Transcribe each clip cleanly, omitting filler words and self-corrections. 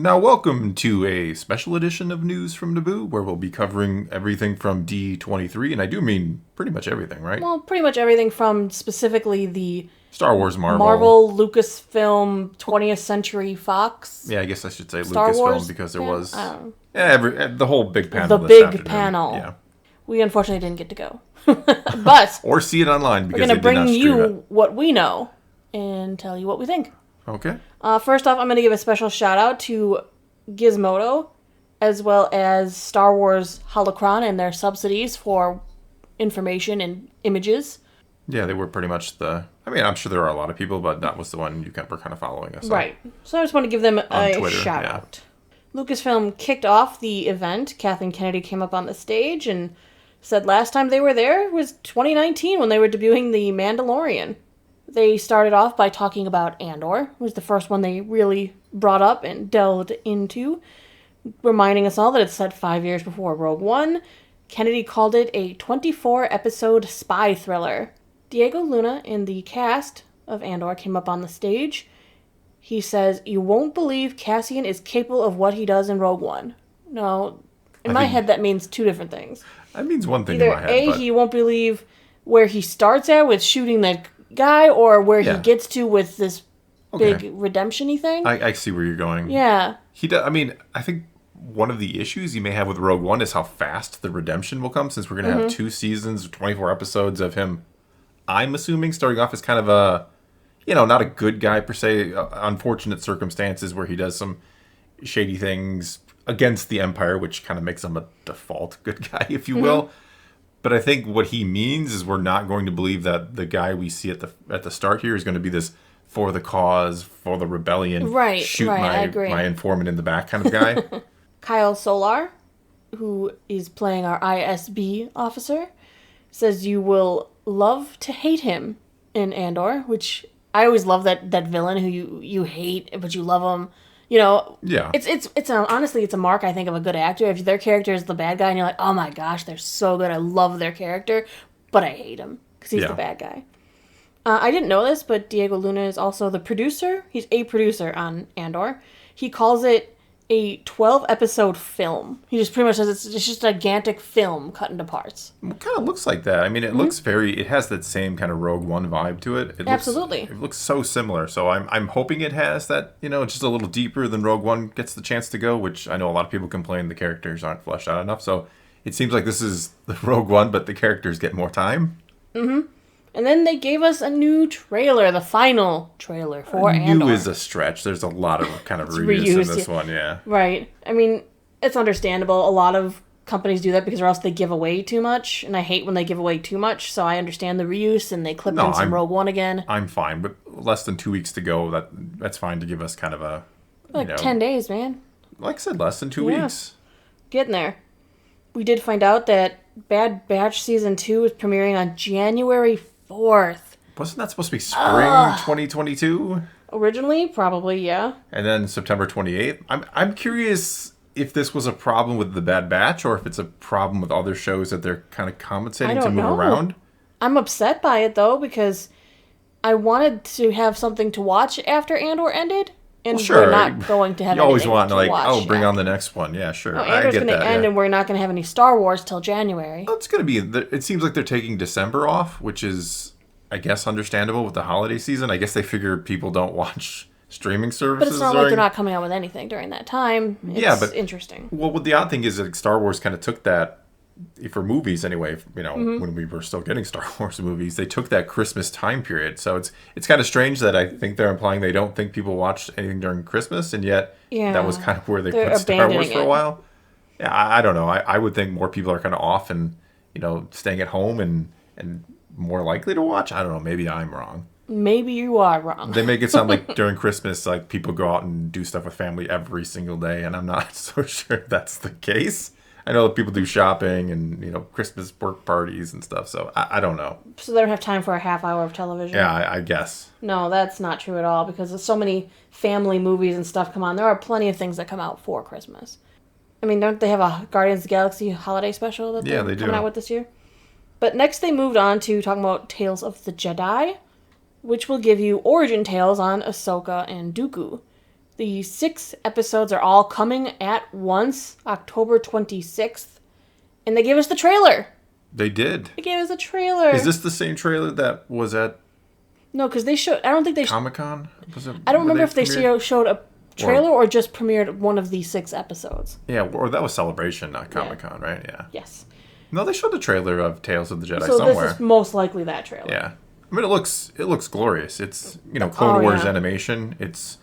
Now, welcome to a special edition of News from Naboo, where we'll be covering everything from D23, and I do mean pretty much everything, right? Well, pretty much everything from specifically the Star Wars, Marvel, Lucasfilm, 20th Century Fox. Yeah, I guess I should say Star Lucasfilm Wars because there was the whole big panel. The this big afternoon. panel. Yeah. We unfortunately didn't get to go, but or see it online because we're going to bring you you what we know and tell you what we think. Okay. First off, I'm going to give a special shout out to Gizmodo, as well as Star Wars Holocron and their subsidies for information and images. Yeah, they were pretty much I'm sure there are a lot of people, but that was the one you were kind of following us on. Right. So I just want to give them a Twitter, shout out. Lucasfilm kicked off the event. Kathleen Kennedy came up on the stage and said last time they were there was 2019 when they were debuting The Mandalorian. They started off by talking about Andor. It was the first one they really brought up and delved into, reminding us all that it's set 5 years before Rogue One. Kennedy called it a 24-episode spy thriller. Diego Luna in the cast of Andor came up on the stage. He says, "You won't believe Cassian is capable of what he does in Rogue One." No, in my head that means two different things. That means one thing Either in my head. he won't believe where he starts at with shooting that guy, or where he gets to with this big redemption-y thing. I see where you're going. Yeah. I think one of the issues you may have with Rogue One is how fast the redemption will come, since we're going to have 2 seasons, 24 episodes of him, I'm assuming, starting off as kind of a, not a good guy per se, unfortunate circumstances where he does some shady things against the Empire, which kind of makes him a default good guy, if you will. But I think what he means is we're not going to believe that the guy we see at the start here is going to be this for the cause, for the rebellion, shoot my informant in the back kind of guy. Kyle Solar, who is playing our ISB officer, says you will love to hate him in Andor, which I always love that villain who you hate, but you love him. Yeah. Honestly, it's a mark, I think, of a good actor. If their character is the bad guy and you're like, oh my gosh, they're so good, I love their character, but I hate him because he's the bad guy. I didn't know this, but Diego Luna is also the producer. He's a producer on Andor. He calls it a 12-episode film. He just pretty much says it's just a gigantic film cut into parts. It kind of looks like that. I mean, it looks it has that same kind of Rogue One vibe to it. Absolutely. It looks so similar. So I'm hoping it has that, just a little deeper than Rogue One gets the chance to go, which I know a lot of people complain the characters aren't fleshed out enough. So it seems like this is the Rogue One, but the characters get more time. Mm-hmm. And then they gave us a new trailer, the final trailer for Andor. New is a stretch. There's a lot of kind of reuse in this one, yeah. Right. I mean, it's understandable. A lot of companies do that because or else they give away too much, and I hate when they give away too much, so I understand the reuse, and they clipped in some Rogue One again. I'm fine, but less than 2 weeks to go, that's fine to give us kind of a... 10 days, man. Like I said, less than 2 weeks. Getting there. We did find out that Bad Batch Season 2 is premiering on January 4th. Wasn't that supposed to be spring 2022? Originally, probably, yeah. And then September 28th. I'm curious if this was a problem with the Bad Batch or if it's a problem with other shows that they're kind of compensating to move around. I'm upset by it, though, because I wanted to have something to watch after Andor ended. And we're not going to have anything to watch. You always want to bring on the next one. Yeah, sure. No, Andor's going to end, and we're not going to have any Star Wars till January. Well, it's going to be... It seems like they're taking December off, which is, I guess, understandable with the holiday season. I guess they figure people don't watch streaming services. But it's not like they're not coming out with anything during that time. It's interesting. Well, the odd thing is that Star Wars kind of took that, for movies anyway, when we were still getting Star Wars movies, they took that Christmas time period. So it's kind of strange that I think they're implying they don't think people watch anything during Christmas, and yet that was kind of where they put Star Wars for a while. Yeah, I don't know. I would think more people are kind of off and, staying at home and more likely to watch. I don't know. Maybe I'm wrong. Maybe you are wrong. They make it sound like during Christmas, like people go out and do stuff with family every single day, and I'm not so sure that's the case. I know that people do shopping and, Christmas work parties and stuff, so I don't know. So they don't have time for a half hour of television? Yeah, I guess. No, that's not true at all, because there's so many family movies and stuff come on. There are plenty of things that come out for Christmas. I mean, don't they have a Guardians of the Galaxy holiday special that they're coming out with this year? But next they moved on to talking about Tales of the Jedi, which will give you origin tales on Ahsoka and Dooku. The 6 episodes are all coming at once, October 26th. And they gave us the trailer. They did. They gave us a trailer. Is this the same trailer that was at No, because they showed... I don't think they... Comic-Con? I don't remember if they showed a trailer or just premiered one of the 6 episodes. Yeah, or that was Celebration, not Comic-Con, right? Yeah. Yes. No, they showed the trailer of Tales of the Jedi so somewhere. So this is most likely that trailer. Yeah. I mean, it looks glorious. It's, Clone Wars animation. It's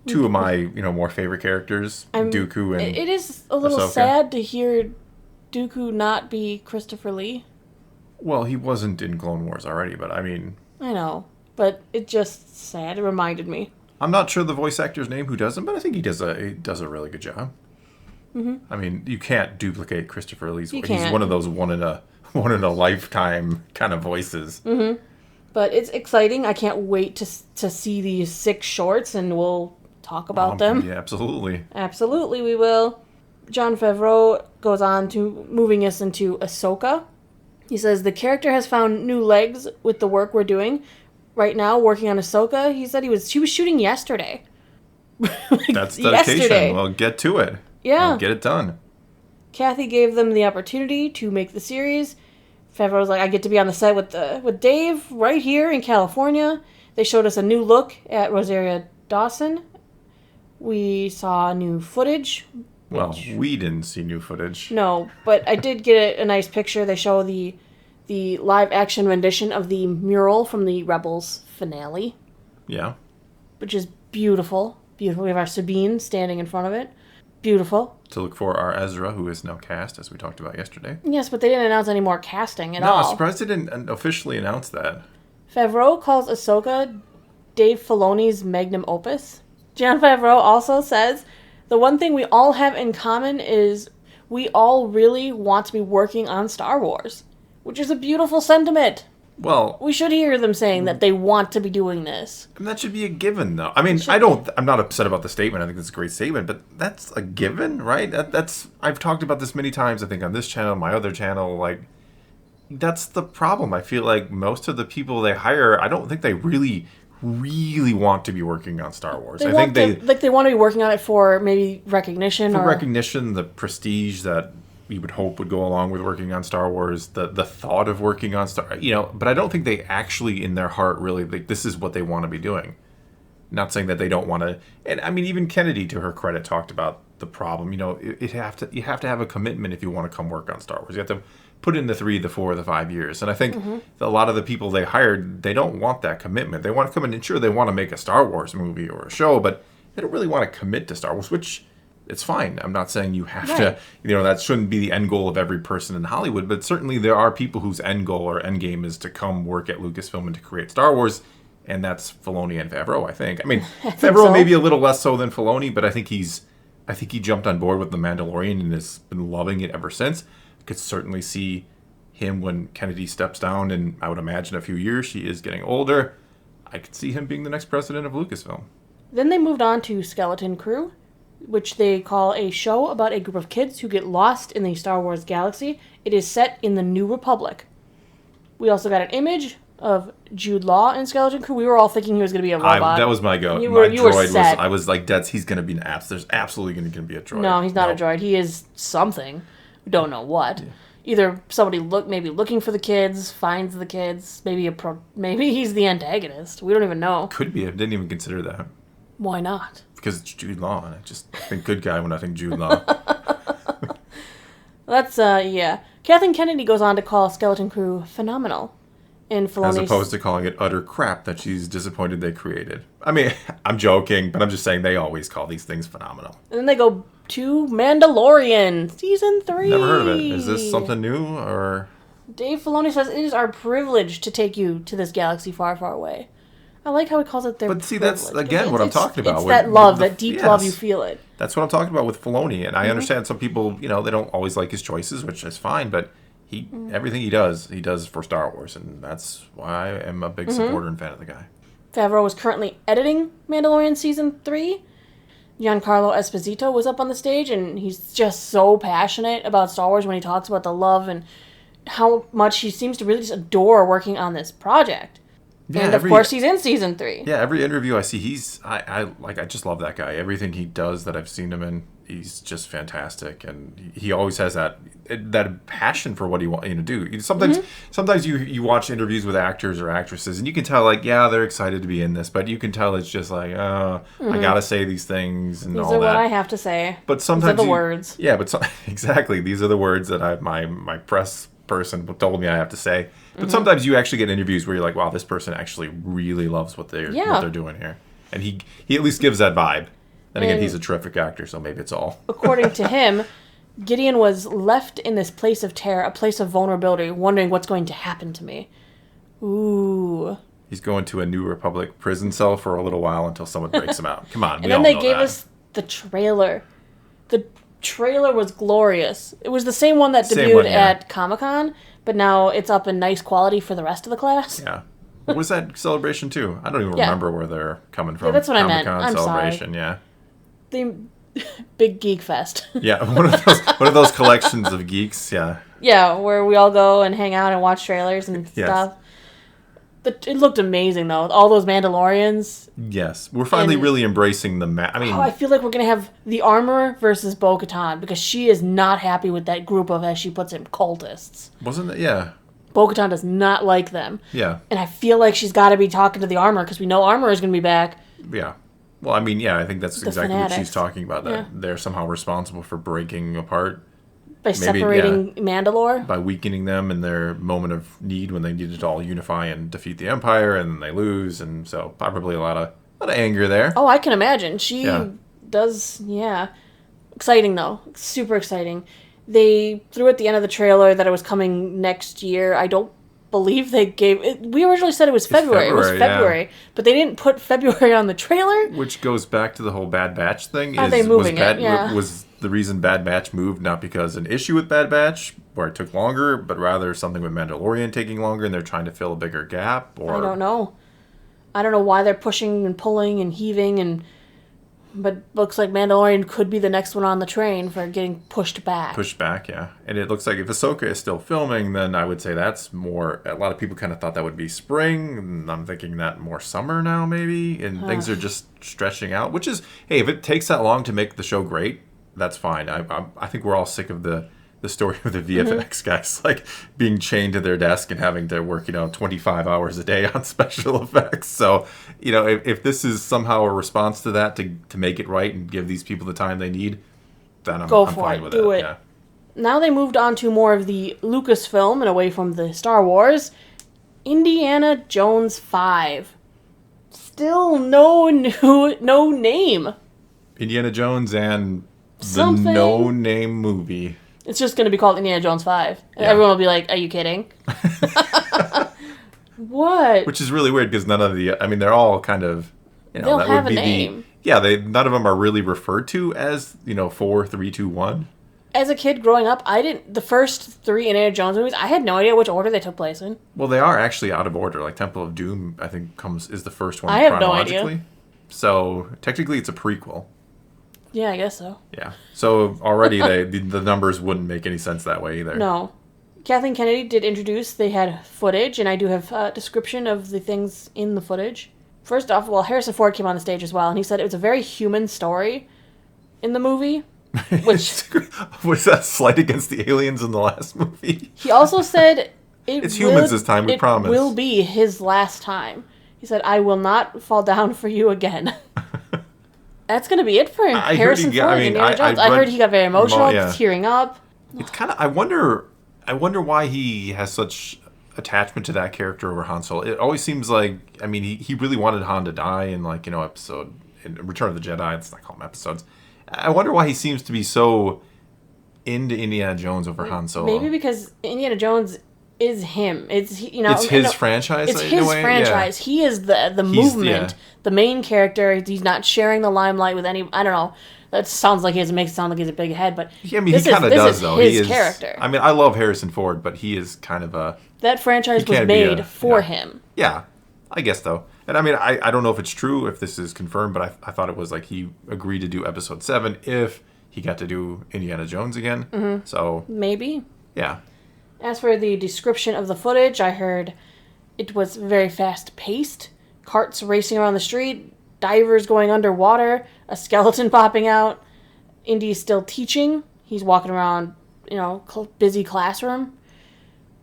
2 of my, more favorite characters, Dooku and It is a little Ahsoka. sad to hear Dooku not be Christopher Lee. Well, he wasn't in Clone Wars already, but I mean... I know, but it's just sad. It reminded me. I'm not sure the voice actor's name who does him, but I think he does a really good job. Mm-hmm. I mean, you can't duplicate Christopher Lee's voice. He's one of those one in a lifetime kind of voices. Mm-hmm. But it's exciting. I can't wait to see these 6 shorts, and we'll talk about them. Yeah, absolutely. Absolutely, we will. Jon Favreau goes on to moving us into Ahsoka. He says, the character has found new legs with the work we're doing. Right now, working on Ahsoka, he said she was shooting yesterday. That's dedication. Yesterday. Well, get to it. Yeah. Well, get it done. Kathy gave them the opportunity to make the series. Favreau was like, I get to be on the set with Dave right here in California. They showed us a new look at Rosario Dawson. We saw new footage. Well, we didn't see new footage. No, but I did get a nice picture. They show the live-action rendition of the mural from the Rebels finale. Yeah. Which is beautiful. Beautiful. We have our Sabine standing in front of it. Beautiful. To look for our Ezra, who is now cast, as we talked about yesterday. Yes, but they didn't announce any more casting at all. No, I'm surprised they didn't officially announce that. Favreau calls Ahsoka Dave Filoni's magnum opus. Jon Favreau also says, the one thing we all have in common is we all really want to be working on Star Wars, which is a beautiful sentiment. Well, we should hear them saying that they want to be doing this. And that should be a given, though. I mean, I'm not upset about the statement. I think it's a great statement, but that's a given, right? I've talked about this many times, I think, on this channel, my other channel. Like, that's the problem. I feel like most of the people they hire, I don't think they really want to be working on Star Wars. They want to be working on it for maybe recognition. Recognition, the prestige that you would hope would go along with working on Star Wars, the thought of working on but I don't think they actually in their heart really this is what they want to be doing. Not saying that they don't want to, and I mean even Kennedy, to her credit, talked about the problem. You have to have a commitment if you want to come work on Star Wars. You have to put in the 3, the 4, the 5 years. And I think a lot of the people they hired, they don't want that commitment. They want to come in and sure they want to make a Star Wars movie or a show, but they don't really want to commit to Star Wars, which it's fine. I'm not saying you have to, that shouldn't be the end goal of every person in Hollywood, but certainly there are people whose end goal or end game is to come work at Lucasfilm and to create Star Wars, and that's Filoni and Favreau, I think. I mean, Favreau maybe a little less so than Filoni, but I think he jumped on board with The Mandalorian and has been loving it ever since. I could certainly see him when Kennedy steps down, and I would imagine a few years, she is getting older. I could see him being the next president of Lucasfilm. Then they moved on to Skeleton Crew, which they call a show about a group of kids who get lost in the Star Wars galaxy. It is set in the New Republic. We also got an image of Jude Law in Skeleton Crew. We were all thinking he was going to be a robot. That was my go. You were set. I was like, he's going to be an apps. There's absolutely going to be a droid. No, he's not a droid. He is something. We don't know what. Yeah. Either somebody maybe looking for the kids, finds the kids, maybe he's the antagonist. We don't even know. Could be. I didn't even consider that. Why not? Because it's Jude Law, and I just think good guy when I think Jude Law. That's, yeah. Kathleen Kennedy goes on to call Skeleton Crew phenomenal. As opposed to calling it utter crap that she's disappointed they created. I mean, I'm joking, but I'm just saying they always call these things phenomenal. And then they go to Mandalorian, Season 3. Never heard of it. Is this something new, or...? Dave Filoni says, it is our privilege to take you to this galaxy far, far away. I like how he calls it their But see, privilege. that's, again, what I'm talking about. It's that love, that deep love, you feel it. That's what I'm talking about with Filoni, and I understand some people, they don't always like his choices, which is fine, but everything he does for Star Wars, and that's why I am a big supporter and fan of the guy. Favreau was currently editing Mandalorian Season 3. Giancarlo Esposito was up on the stage, and he's just so passionate about Star Wars when he talks about the love and how much he seems to really just adore working on this project. Yeah, and of course he's in season 3. Yeah, every interview I see, I just love that guy. Everything he does that I've seen him in, he's just fantastic, and he always has that passion for what he wants to do. Sometimes you watch interviews with actors or actresses, and you can tell they're excited to be in this, but you can tell it's just like, I gotta say these things and these all that. These are what I have to say. But sometimes these are the words. Yeah, but exactly, these are the words that my press person told me I have to say. But sometimes you actually get interviews where you're like, wow, this person actually really loves what they're doing here, and he at least gives that vibe. And again, he's a terrific actor, so maybe it's all. According to him, Gideon was left in this place of terror, a place of vulnerability, wondering what's going to happen to me. Ooh. He's going to a New Republic prison cell for a little while until someone breaks him out. Come on, and then they gave us the trailer. The trailer was glorious. It was the same one that debuted at Comic-Con, but now it's up in nice quality for the rest of the class. Yeah. What was that celebration too? I don't even remember where they're coming from. Yeah, that's what Comic-Con I meant. I'm celebration, sorry. Yeah. The big geek fest. Yeah, one of those collections of geeks. Yeah. Yeah, where we all go and hang out and watch trailers and stuff. It looked amazing though. All those Mandalorians. Yes, we're finally really embracing the. I feel like we're gonna have the Armorer versus bo-katan because she is not happy with that group of, as she puts it, cultists. Wasn't it? Yeah. Bo-katan does not like them. Yeah. And I feel like she's got to be talking to the Armorer because we know Armorer is gonna be back. Yeah. Well, I think that's exactly fanatics. what she's talking about. That they're somehow responsible for breaking apart. By separating Mandalore? By weakening them in their moment of need when they needed to all unify and defeat the Empire, and then they lose, and so probably a lot of anger there. Oh, I can imagine. She does, Exciting, though. Super exciting. They threw at the end of the trailer that it was coming next year. I don't believe they gave it. We originally said it was February. It was February, but they didn't put February on the trailer. Which goes back to the whole Bad Batch thing. Are they moving it? Yeah. Was the reason Bad Batch moved not because an issue with Bad Batch where it took longer, but rather something with Mandalorian taking longer and they're trying to fill a bigger gap? Or I don't know. I don't know why they're pushing and pulling and heaving but looks like Mandalorian could be the next one on the train for getting pushed back. Pushed back, yeah. And it looks like if Ahsoka is still filming, then I would say that's more... A lot of people kind of thought that would be spring, and I'm thinking that more summer now, maybe. And things are just stretching out, which is... Hey, if it takes that long to make the show great, that's fine. I think we're all sick of the story of the VFX guys, being chained to their desk and having to work, 25 hours a day on special effects. So, if this is somehow a response to that, to make it right and give these people the time they need, then I'm fine with it. Do it. Yeah. Now they moved on to more of the Lucasfilm and away from the Star Wars. Indiana Jones 5. Still no name. Indiana Jones and Something. the no-name movie. It's just going to be called Indiana Jones 5. And Yeah. everyone will be like, are you kidding? What? Which is really weird because none of they're all kind of, They'll that have would be a name. none of them are really referred to as, 4, 3, 2, 1. As a kid growing up, the first 3 Indiana Jones movies, I had no idea which order they took place in. Well, they are actually out of order. Like Temple of Doom, I think is the first one I have no chronologically. idea. So technically it's a prequel. Yeah, I guess so. Yeah. So already the numbers wouldn't make any sense that way either. No. Kathleen Kennedy did introduce, they had footage, and I do have a description of the things in the footage. First off, Harrison Ford came on the stage as well, and he said it was a very human story in the movie. Which was that slight against the aliens in the last movie? He also said it's humans this time, we promise. It will be his last time. He said, I will not fall down for you again. That's going to be it for him. Harrison Ford and Indiana Jones. I heard he got very emotional, tearing up. It's kind of... I wonder why he has such attachment to that character over Han Solo. It always seems like... he really wanted Han to die in, episode... In Return of the Jedi. It's not called episodes. I wonder why he seems to be so into Indiana Jones over Han Solo. Maybe because Indiana Jones is him. It's his franchise. It's his franchise. Yeah. He is the movement, the main character. He's not sharing the limelight with any. I don't know. That sounds like makes it sound like he's a big head, but he kind of does though. His character. I love Harrison Ford, but he is kind of a. That franchise was made for him. Yeah, I guess though. And I don't know if it's true, if this is confirmed, but I thought it was like he agreed to do episode 7 if he got to do Indiana Jones again. Mm-hmm. So maybe. Yeah. As for the description of the footage, I heard It was very fast-paced. Carts racing around the street, divers going underwater, a skeleton popping out. Indy's still teaching. He's walking around, busy classroom.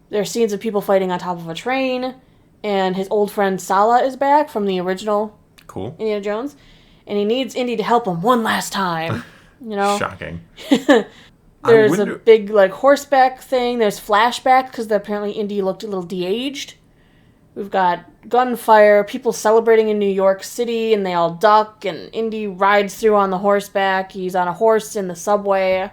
There are scenes of people fighting on top of a train, and his old friend Sala is back from the original Indiana Jones, and he needs Indy to help him one last time. Shocking. There's a big horseback thing. There's flashback because apparently Indy looked a little de-aged. We've got gunfire, people celebrating in New York City, and they all duck, and Indy rides through on the horseback. He's on a horse in the subway.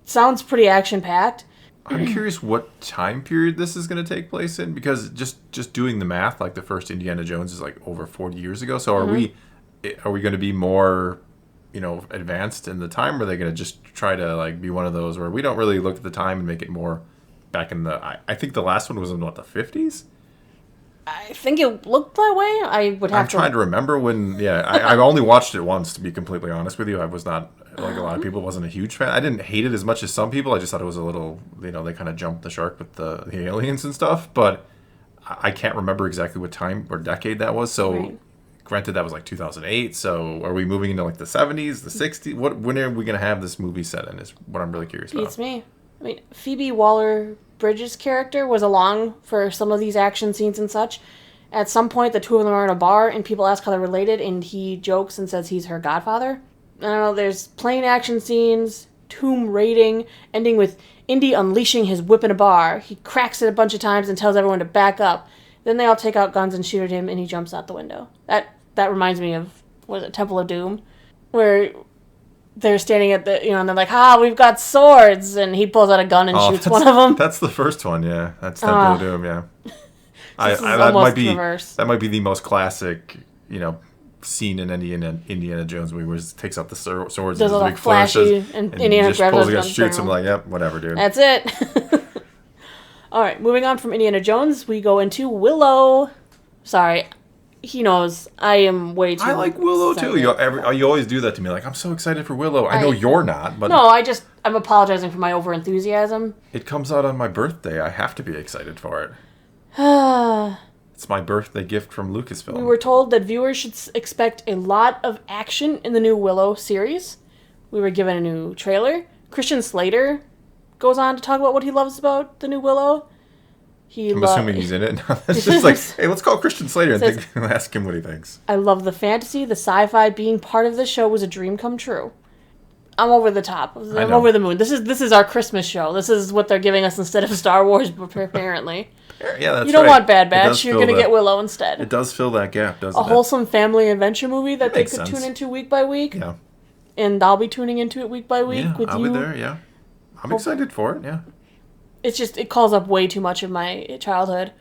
Sounds pretty action-packed. I'm curious what time period this is going to take place in, because just doing the math, the first Indiana Jones is over 40 years ago. So are we going to be more, advanced in the time, or are they going to just try to be one of those where we don't really look at the time and make it more back in the? I think the last one was in the 50s. I think it looked that way. I'm trying to remember when. Yeah, I only watched it once, to be completely honest with you. I was not like a lot of people. Wasn't a huge fan. I didn't hate it as much as some people. I just thought it was a little. They kind of jumped the shark with the aliens and stuff. But I can't remember exactly what time or decade that was. So, Granted, that was 2008. So, are we moving into the 70s, the 60s? When are we going to have this movie set in? Is what I'm really curious about. Beats me. I mean, Phoebe Waller-Bridges' character was along for some of these action scenes and such. At some point, the two of them are in a bar, and people ask how they're related, and he jokes and says he's her godfather. I don't know, there's plane action scenes, tomb raiding, ending with Indy unleashing his whip in a bar. He cracks it a bunch of times and tells everyone to back up. Then they all take out guns and shoot at him, and he jumps out the window. That reminds me of, Temple of Doom? Where they're standing at the, and they're like, we've got swords, and he pulls out a gun and shoots one of them. That's the first one, yeah. That's Temple of Doom, yeah. That might be the most classic, scene in Indiana Jones movie, where he takes out the swords and the big flashes, and Indiana just pulls a gun, shoots him yep, whatever, dude. That's it. All right, moving on from Indiana Jones, we go into Willow. Sorry, he knows I am way too. I like Willow excited. Too. You always do that to me. I'm so excited for Willow. I know you're not, but no, I'm apologizing for my over enthusiasm. It comes out on my birthday. I have to be excited for it. It's my birthday gift from Lucasfilm. We were told that viewers should expect a lot of action in the new Willow series. We were given a new trailer. Christian Slater goes on to talk about what he loves about the new Willow. I'm assuming he's in it. It's just hey, let's call Christian Slater and ask him what he thinks. I love the fantasy, the sci-fi. Being part of the show was a dream come true. I'm over the top. I'm over the moon. This is our Christmas show. This is what they're giving us instead of Star Wars, apparently. Yeah, that's right. You don't want Bad Batch. You're going to get Willow instead. It does fill that gap, doesn't it? A wholesome family adventure movie that they could tune into week by week. Yeah. And I'll be tuning into it week by week with you. I'll be there, yeah. I'm excited for it, yeah. It's just, it calls up way too much of my childhood.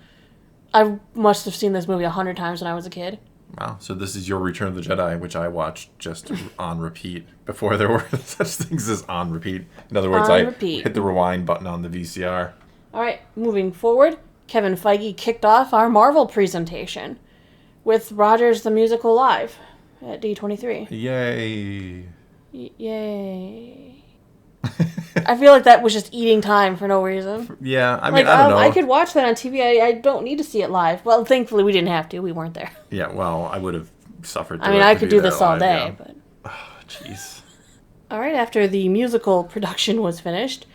I must have seen this movie 100 times when I was a kid. Wow, so this is your Return of the Jedi, which I watched just on repeat before there were such things as on repeat. In other words, I hit the rewind button on the VCR. All right, moving forward, Kevin Feige kicked off our Marvel presentation with Rogers the Musical Live at D23. Yay. Yay. I feel like that was just eating time for no reason. Yeah, I mean, I don't know. I could watch that on TV. I don't need to see it live. Well, thankfully, we didn't have to. We weren't there. Yeah, well, I would have suffered. I could do this all day, but. Oh, jeez. All right, after the musical production was finished,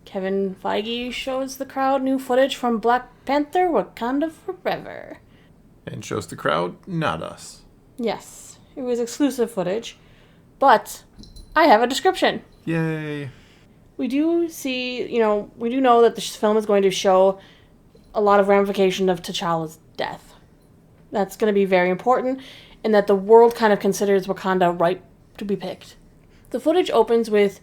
Kevin Feige shows the crowd new footage from Black Panther: Wakanda Forever. And shows the crowd, not us. Yes, it was exclusive footage, but I have a description. Yay. We do see, we do know that this film is going to show a lot of ramification of T'Challa's death. That's going to be very important, and that the world kind of considers Wakanda ripe to be picked. The footage opens with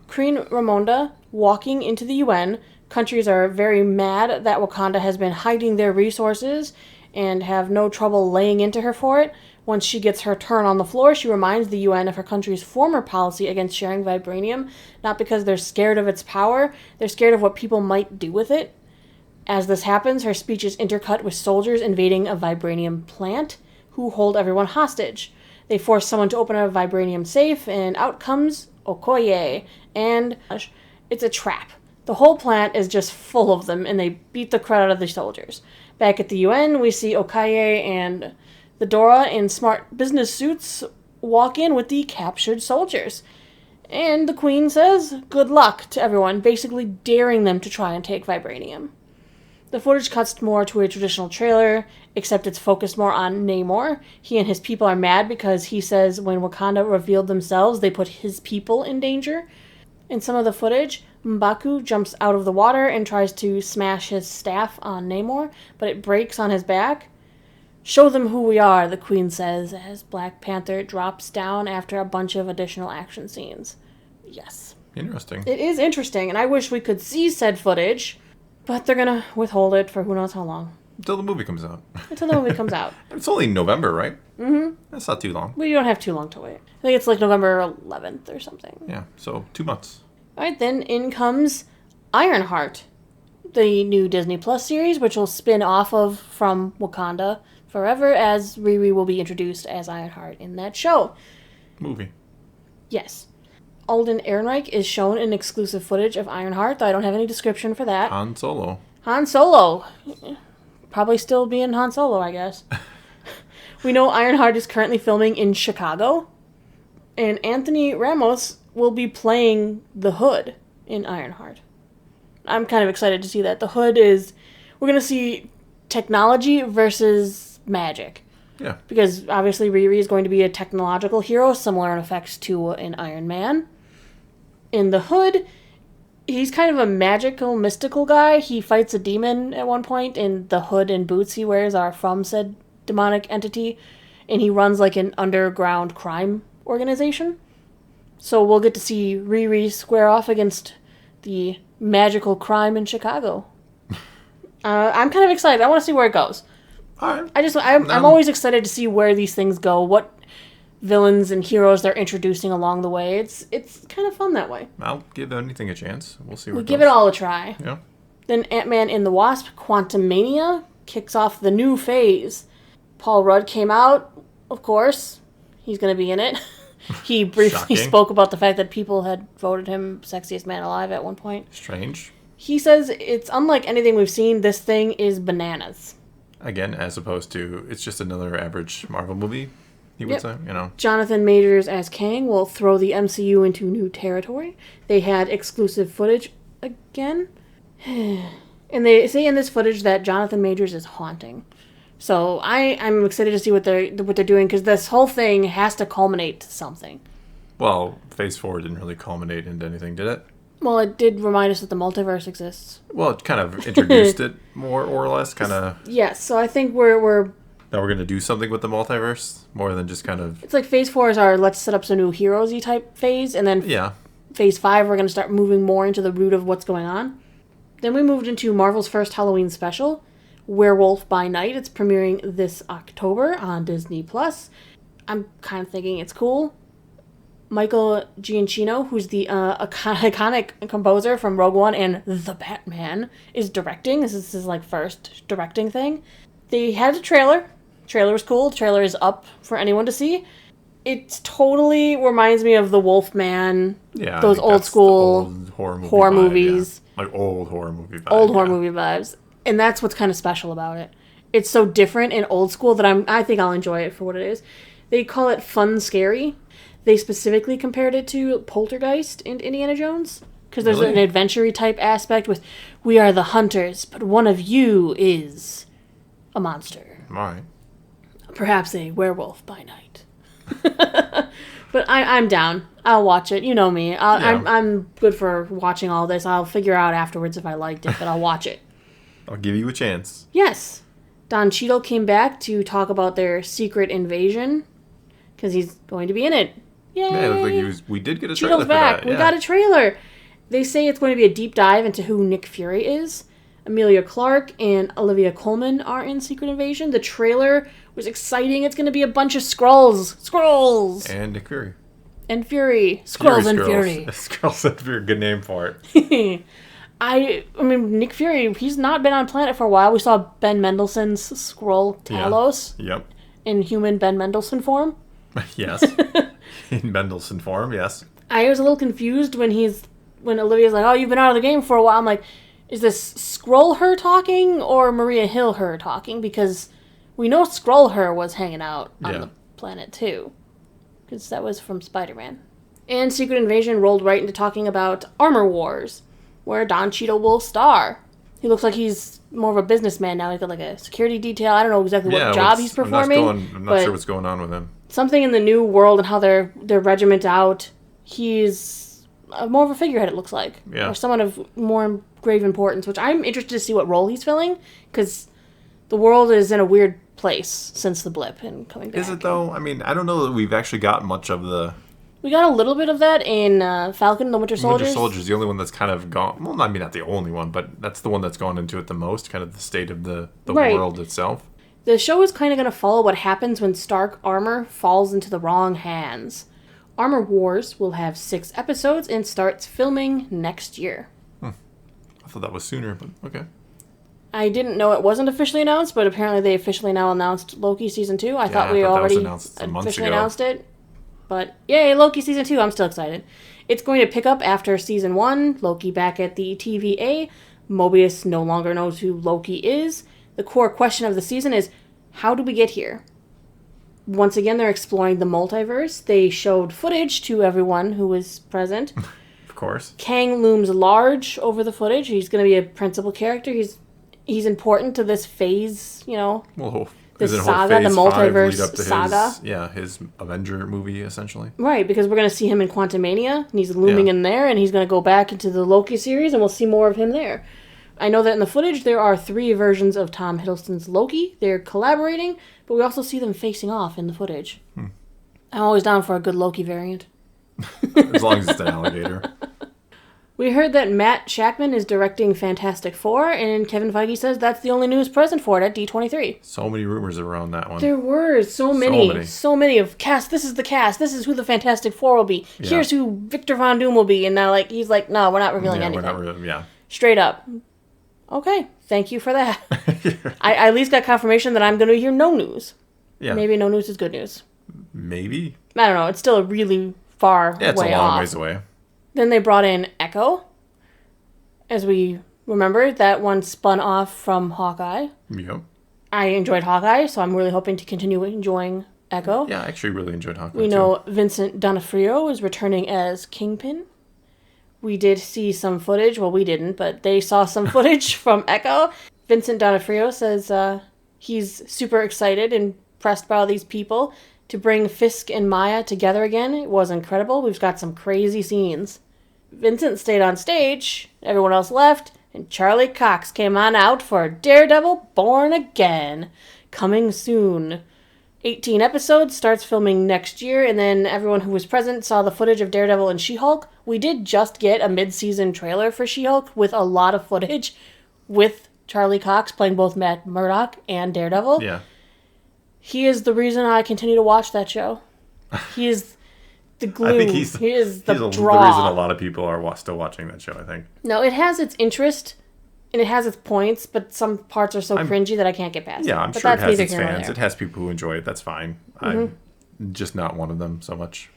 Queen Ramonda walking into the UN. Countries are very mad that Wakanda has been hiding their resources and have no trouble laying into her for it. Once she gets her turn on the floor, she reminds the UN of her country's former policy against sharing vibranium, not because they're scared of its power, they're scared of what people might do with it. As this happens, her speech is intercut with soldiers invading a vibranium plant who hold everyone hostage. They force someone to open a vibranium safe, and out comes Okoye, and it's a trap. The whole plant is just full of them, and they beat the crap out of the soldiers. Back at the UN, we see Okaye and the Dora in smart business suits walk in with the captured soldiers. And the Queen says, good luck to everyone, basically daring them to try and take vibranium. The footage cuts more to a traditional trailer, except it's focused more on Namor. He and his people are mad because he says when Wakanda revealed themselves, they put his people in danger. In some of the footage, M'Baku jumps out of the water and tries to smash his staff on Namor, but it breaks on his back. Show them who we are, the Queen says, as Black Panther drops down after a bunch of additional action scenes. Yes. Interesting. It is interesting, and I wish we could see said footage, but they're going to withhold it for who knows how long. Until the movie comes out. Until the movie comes out. But it's only November, right? Mm-hmm. That's not too long. We don't have too long to wait. I think it's like November 11th or something. Yeah, so 2 months. All right, then in comes Ironheart, the new Disney Plus series, which will spin off of from Wakanda Forever, as Riri will be introduced as Ironheart in that show. Movie. Yes. Alden Ehrenreich is shown in exclusive footage of Ironheart, though I don't have any description for that. Han Solo. Han Solo. Probably still being Han Solo, I guess. We know Ironheart is currently filming in Chicago, and Anthony Ramos will be playing the Hood in Ironheart. I'm kind of excited to see that. The Hood is... We're going to see technology versus magic. Yeah. Because obviously Riri is going to be a technological hero, similar in effects to an Iron Man. In the Hood, he's kind of a magical, mystical guy. He fights a demon at one point, and the hood and boots he wears are from said demonic entity, and he runs like an underground crime organization. So we'll get to see Riri square off against the magical crime in Chicago. I'm kind of excited. I want to see where it goes. All right. I'm always excited to see where these things go, what villains and heroes they're introducing along the way. It's kind of fun that way. I'll give anything a chance. We'll see where We it give goes. it all a try. Yeah. Then Ant-Man and the Wasp: Quantumania kicks off the new phase. Paul Rudd came out, of course. He's going to be in it. He briefly spoke about the fact that people had voted him sexiest man alive at one point. Strange. He says it's unlike anything we've seen. This thing is bananas. Again, as opposed to, it's just another average Marvel movie, he would say, you know. Jonathan Majors as Kang will throw the MCU into new territory. They had exclusive footage again. And they say in this footage that Jonathan Majors is haunting. So I'm excited to see what they're doing, because this whole thing has to culminate to something. Well, Phase 4 didn't really culminate into anything, did it? Well, it did remind us that the multiverse exists. Well, it kind of introduced it more or less, kind of. Yes, so I think we're Now we're going to do something with the multiverse, more than just kind of. it's like Phase 4 is our let's set up some new heroes-y type phase, and then Yeah. Phase 5 we're going to start moving more into the root of what's going on. Then we moved into Marvel's first Halloween special, Werewolf by Night. It's premiering this October on Disney Plus. I'm kind of thinking it's cool. Michael Giacchino, who's the iconic composer from Rogue One and The Batman, is directing. This is his first directing thing. They had a trailer. Trailer was cool. The trailer is up for anyone to see. It totally reminds me of the Wolfman. Yeah. Those old school horror movies. Yeah. Like old horror movie vibes. Old horror movie vibes. And that's what's kind of special about it. It's so different and old school that I think I'll enjoy it for what it is. They call it fun scary. They specifically compared it to Poltergeist and Indiana Jones. Because there's an adventure-y type aspect with, we are the hunters, but one of you is a monster. All right. Perhaps a werewolf by night. But I'm down. I'll watch it. You know me. I'm good for watching all this. I'll figure out afterwards if I liked it, but I'll watch it. I'll give you a chance. Yes. Don Cheadle came back to talk about their secret invasion, because he's going to be in it. Yay! Yeah, it looked like we did get a trailer Cheadle's for back. that. We got a trailer. They say it's going to be a deep dive into who Nick Fury is. Amelia Clarke and Olivia Colman are in Secret Invasion. The trailer was exciting. It's going to be a bunch of Skrulls. And Nick Fury. And Fury. Skrulls and Fury. Skrulls and Fury. Good name for it. I mean, Nick Fury, he's not been on planet for a while. We saw Ben Mendelsohn's Skrull Talos. Yeah. Yep. In human Ben Mendelsohn form. Yes. In Mendelsohn form, yes. I was a little confused when Olivia's like, oh, you've been out of the game for a while. I'm like, Is this Skrull her talking or Maria Hill her talking? Because we know Skrull her was hanging out on the planet too. Because that was from Spider-Man. And Secret Invasion rolled right into talking about Armor Wars, where Don Cheadle will star. He looks like he's more of a businessman now. He's got like a security detail. I don't know exactly what job he's performing. I'm not sure what's going on with him. Something in the new world and how they're regiment out. He's more of a figurehead, it looks like. Yeah. Or someone of more grave importance, which I'm interested to see what role he's filling, because the world is in a weird place since the blip and coming back. Is it, though? I mean, I don't know that we've actually got much of the... We got a little bit of that in Falcon and the Winter Soldier. Winter Soldier's the only one that's kind of gone... Well, I mean, not the only one, but that's the one that's gone into it the most, kind of the state of the world itself. The show is kind of going to follow what happens when Stark armor falls into the wrong hands. Armor Wars will have 6 episodes and starts filming next year. I thought that was sooner, but okay. I didn't know it wasn't officially announced, but apparently they officially now announced Loki Season 2. I thought we already officially announced it. But yay, Loki Season 2. I'm still excited. It's going to pick up after Season 1. Loki back at the TVA. Mobius no longer knows who Loki is. The core question of the season is, how do we get here? Once again, they're exploring the multiverse. They showed footage to everyone who was present. Of course. Kang looms large over the footage. He's going to be a principal character. He's important to this phase, you know. Well, this saga, the multiverse saga. His Avenger movie, essentially. Right, because we're going to see him in Quantumania, and he's looming in there, and he's going to go back into the Loki series, and we'll see more of him there. I know that in the footage, there are 3 versions of Tom Hiddleston's Loki. They're collaborating, but we also see them facing off in the footage. I'm always down for a good Loki variant. As long as it's an alligator. We heard that Matt Shakman is directing Fantastic Four, and Kevin Feige says that's the only news present for it at D23. So many rumors around that one. There were so many of cast. This is the cast. This is who the Fantastic Four will be. Yeah. Here's who Victor Von Doom will be. And now, he's like, no, we're not revealing anything. Straight up. Okay, thank you for that. I at least got confirmation that I'm going to hear no news. Yeah. Maybe no news is good news. Maybe. I don't know. It's still a really far way off. Yeah, it's a long ways away. Then they brought in Echo. As we remember, that one spun off from Hawkeye. Yep. I enjoyed Hawkeye, so I'm really hoping to continue enjoying Echo. Yeah, I actually really enjoyed Hawkeye, We know Vincent D'Onofrio is returning as Kingpin. We did see some footage. Well, we didn't, but they saw some footage from Echo. Vincent D'Onofrio says he's super excited and impressed by all these people to bring Fisk and Maya together again. It was incredible. We've got some crazy scenes. Vincent stayed on stage. Everyone else left. And Charlie Cox came on out for Daredevil Born Again. Coming soon. 18 episodes, starts filming next year, and then everyone who was present saw the footage of Daredevil and She-Hulk. We did just get a mid-season trailer for She-Hulk with a lot of footage with Charlie Cox playing both Matt Murdock and Daredevil. Yeah. He is the reason I continue to watch that show. He is the glue. I think he is the draw. The reason a lot of people are still watching that show, I think. No, it has its interest, and it has its points, but some parts are so cringy that I can't get past it. Yeah, I'm sure it has its fans. It has people who enjoy it. That's fine. I'm just not one of them so much.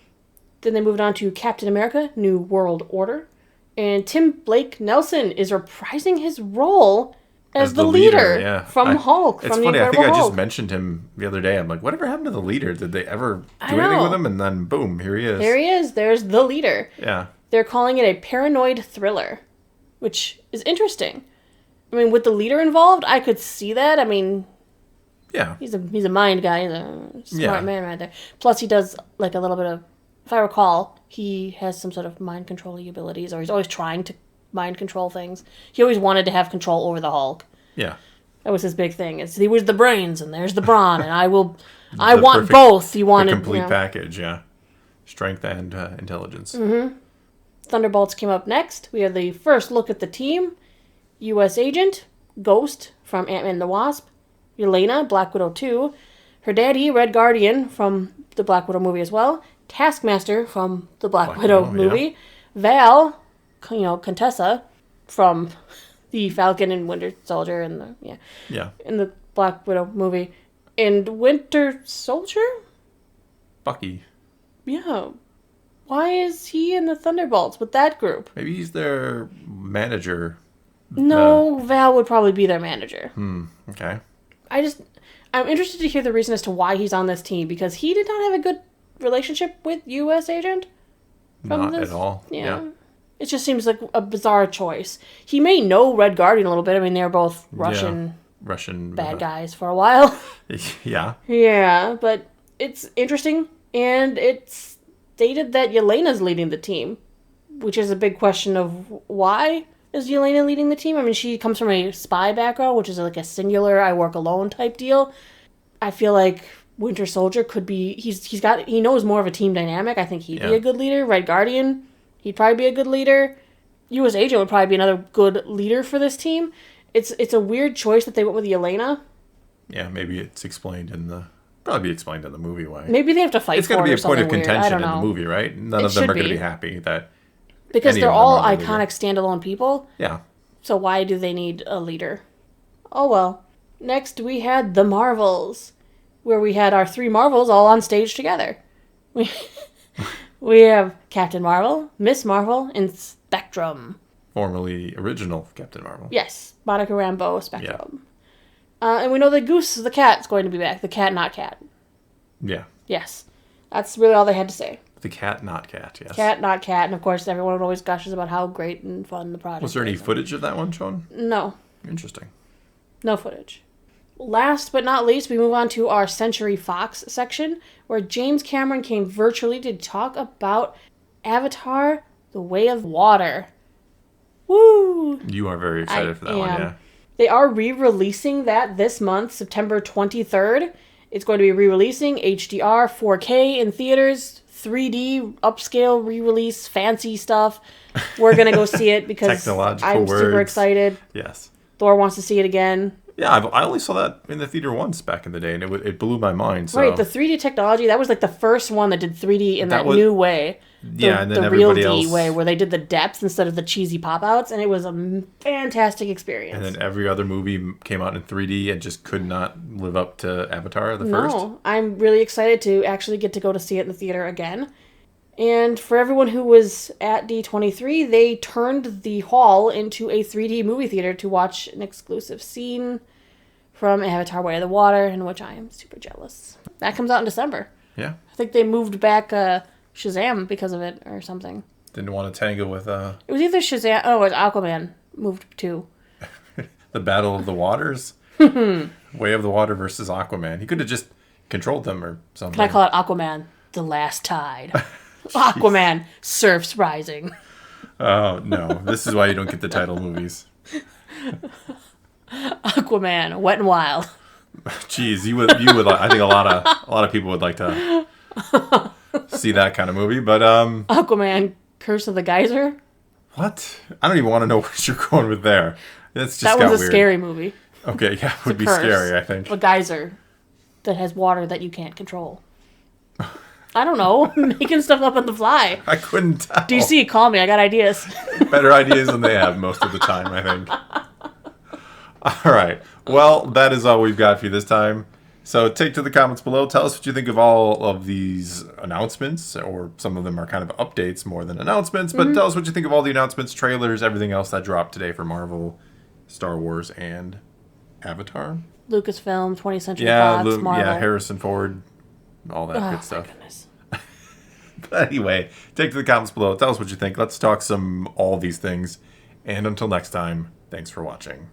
Then they moved on to Captain America, New World Order. And Tim Blake Nelson is reprising his role as the leader from Hulk. It's funny, I think I just mentioned him the other day. I'm like, whatever happened to the leader? Did they ever do anything with him? And then, boom, here he is. Here he is. There's the leader. Yeah. They're calling it a paranoid thriller, which is interesting. I mean, with the leader involved, I could see that. I mean, yeah, he's a mind guy. He's a smart man right there. Plus, he does like a little bit of, if I recall, he has some sort of mind controlling abilities, or he's always trying to mind control things. He always wanted to have control over the Hulk. Yeah, that was his big thing. He was the brains, and there's the brawn, and I want both. He wanted the complete package. Yeah, strength and intelligence. Mm-hmm. Thunderbolts came up next. We had the first look at the team. U.S. Agent, Ghost from Ant-Man and the Wasp, Yelena, Black Widow 2, her daddy, Red Guardian from the Black Widow movie as well, Taskmaster from the Black Widow movie, Val, Contessa from the Falcon and Winter Soldier and in the Black Widow movie, and Winter Soldier? Bucky. Yeah. Why is he in the Thunderbolts with that group? Maybe he's their manager. No, Val would probably be their manager. Okay. I'm interested to hear the reason as to why he's on this team, because he did not have a good relationship with U.S. Agent. Not at all. Yeah. It just seems like a bizarre choice. He may know Red Guardian a little bit. I mean, they were both Russian bad guys for a while. Yeah. Yeah, but it's interesting, and it's stated that Yelena's leading the team, which is a big question of why is Yelena leading the team? I mean, she comes from a spy background, which is like a singular, I work alone type deal. I feel like Winter Soldier could be, he knows more of a team dynamic. I think he'd be a good leader. Red Guardian, he'd probably be a good leader. U.S. Agent would probably be another good leader for this team. It's a weird choice that they went with Yelena. Yeah, maybe it's probably be explained in the movie way. Maybe they have to fight it's for it. It's got to be a point of weird. contention in the movie, right? None of them are going to be happy that. Because they're all iconic standalone people. Yeah. So why do they need a leader? Oh well. Next we had The Marvels, where we had our 3 Marvels all on stage together. We have Captain Marvel, Miss Marvel, and Spectrum. Formerly original Captain Marvel. Yes, Monica Rambeau, Spectrum. Yeah. And we know the Goose, the cat, is going to be back. The cat, not cat. Yeah. Yes. That's really all they had to say. The cat, not cat, yes. Cat, not cat. And of course, everyone always gushes about how great and fun the project was. Was there any footage of that one shown? No. Interesting. No footage. Last but not least, we move on to our Century Fox section, where James Cameron came virtually to talk about Avatar: The Way of Water. Woo! You are very excited for that one, yeah. They are re-releasing that this month, September 23rd. It's going to be re-releasing HDR 4K in theaters, 3D, upscale re-release, fancy stuff. We're going to go see it because I'm super excited. Yes. Thor wants to see it again. Yeah, I only saw that in the theater once back in the day, and it blew my mind. So. Right, the 3D technology, that was like the first one that did 3D in that new way. And then the everybody real D else way, where they did the depths instead of the cheesy pop-outs, and it was a fantastic experience. And then every other movie came out in 3D and just could not live up to Avatar, the first. No, I'm really excited to actually get to go to see it in the theater again. And for everyone who was at D23, they turned the hall into a 3D movie theater to watch an exclusive scene from Avatar: Way of the Water, in which I am super jealous. That comes out in December. Yeah. I think they moved back Shazam because of it or something. Didn't want to tangle with... It was either Shazam... Oh, it was Aquaman moved too. The Battle of the Waters? Way of the Water versus Aquaman. He could have just controlled them or something. Can I call it Aquaman? The Last Tide. Aquaman, Surf's Rising. Oh, no. This is why you don't get the title movies. Aquaman, Wet and Wild. Jeez, you would. I think a lot of people would like to see that kind of movie, but Aquaman, Curse of the Geyser. What? I don't even want to know what you're going with there. That's just that was a weird. Scary movie. Okay, yeah, it would be scary. I think a geyser that has water that you can't control. I don't know, making stuff up on the fly. I couldn't tell. DC, call me. I got ideas. Better ideas than they have most of the time, I think. All right. Well, that is all we've got for you this time. So take to the comments below. Tell us what you think of all of these announcements, or some of them are kind of updates more than announcements. But tell us what you think of all the announcements, trailers, everything else that dropped today for Marvel, Star Wars, and Avatar. Lucasfilm, 20th Century Fox, Marvel. Yeah, Harrison Ford, all that good stuff. My goodness. But anyway, take to the comments below. Tell us what you think. Let's talk all these things. And until next time, thanks for watching.